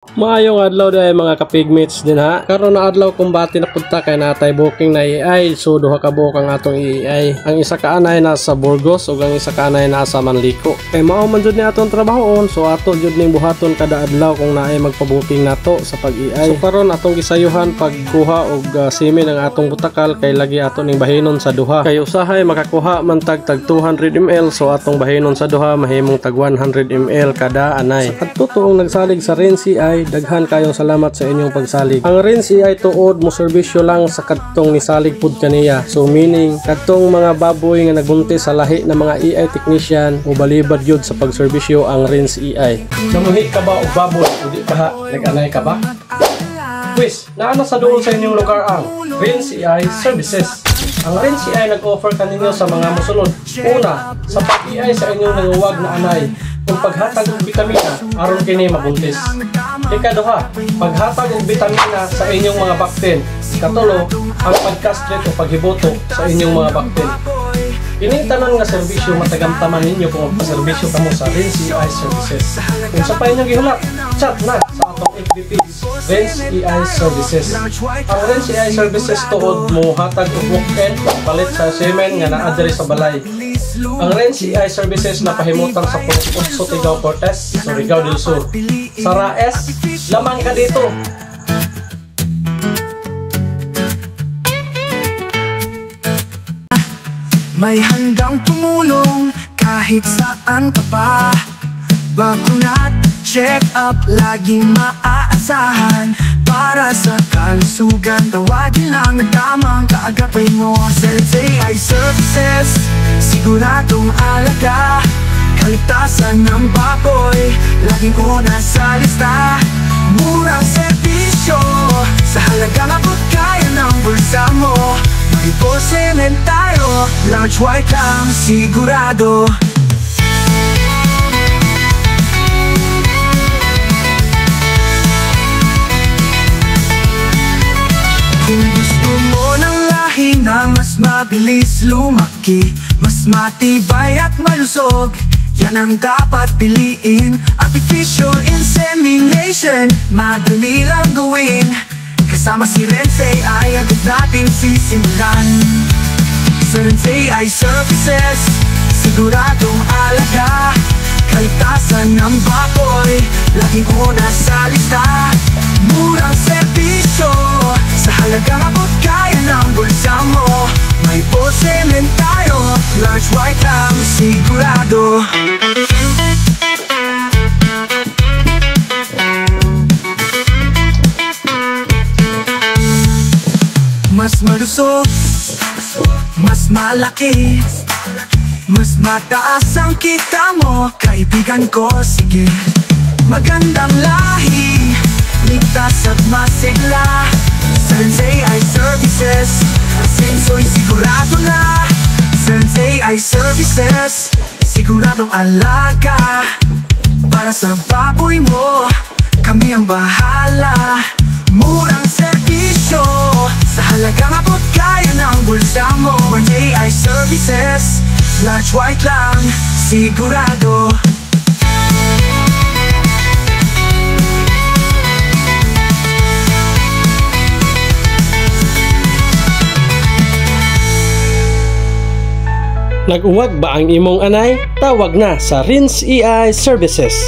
Maayong adlaw day mga kapigmates din ha. Karon na adlaw kumbati na punta kay natay booking na AI. So duha ka buok ang atong AI. Ang isa ka anay nasa Burgos ug ang isa ka anay nasa Manlico. Kay mao man jud ni atong trabahon, so ato jud ning buhaton kada adlaw kung naay magpa-booking nato sa pag-AI. So karon atong gisayuhan pagkuha og simin ang atong butakal kay lagi ato ning bahinon sa duha. Kay usahay makakuha man tag 200 ml, so atong bahinon sa duha mahimong tag 100 ml kada anay. At totoong nagsalig sa Renz AI, daghan kayong salamat sa inyong pagsalig. Ang Renz AI tuod mo serbisyo lang sa kadtong nisalig pud kaniya. So meaning kadtong mga baboy nga nagbuntis sa lahi ng mga AI technician o balibad yun sa pagserbisyo ang Renz AI. Namuhi ka ba og baboy o di ka nag-anay ka ba? Quiz, naano sa doon sa inyong lugar ang Renz AI Services. Ang Renz AI nag-offer kaninyo sa mga musunod. Una, sa pag-AI sa inyong nanguwag na anay, kung paghatag og bitamina aron kini mabuntis. Ikaduha, paghatag og bitamina sa inyong mga baktin. Katulo, ang pag-castrate o paghiboto sa inyong mga baktin. Ining tanan nga serbisyo matagamtaman ninyo kung magpaserbisyo kamo sa Renz AI Services. Kung sa pa inyong gihulat, chat na sa atong FB Renz AI Services. Ang Renz AI Services tuod mo hatag og walk-in palit sa semen nga naa diri sa balay. Ang Renz AI Services na pahimutan sa Purso Tigaw Cortes, Surigao del Sur. Sa Raes, lamang ka dito. May handang tumulong kahit saan ka pa. Bakunat, check up, laging maaasahan. Para sa kalusugan, tawagin lang na tamang kaagapay mo. Renz AI Services, siguradong alaga. Kaligtasan ng baboy, laging una sa lista. Murang serbisyo, sa halagang abot kaya ng bulsa mo. May posimen tayo, large white lang sigurado. Kung gusto mo ng lahi na mas mabilis lumaki, mas matibay at malusog, yan ang dapat piliin. Artificial insemination, madali lang gawin. Kasama si Renz AI, agad natin sisimulan. Sa Renz AI Services, siguradong alaga. Kaligtasan ng baboy, laging una sa lista. Murang serbisyo, sa halagang abot kaya ng bulsa mo. May posimen tayo, large white lang sigurado. Mas malusog, mas malaki, mas mataas ang kita mo, kaibigan ko, sige. Magandang lahi, ligtas at masigla. Sa Renz AI Services, asenso'y sigurado na. Sa Renz AI Services, siguradong alaga. Para sa baboy mo, kami ang bahala. Murang serbisyo, sa halagang abot kaya ng bulsa mo. Renz AI Services, large white lang sigurado. Nag-uwag ba ang imong anay? Tawag na sa Renz AI Services.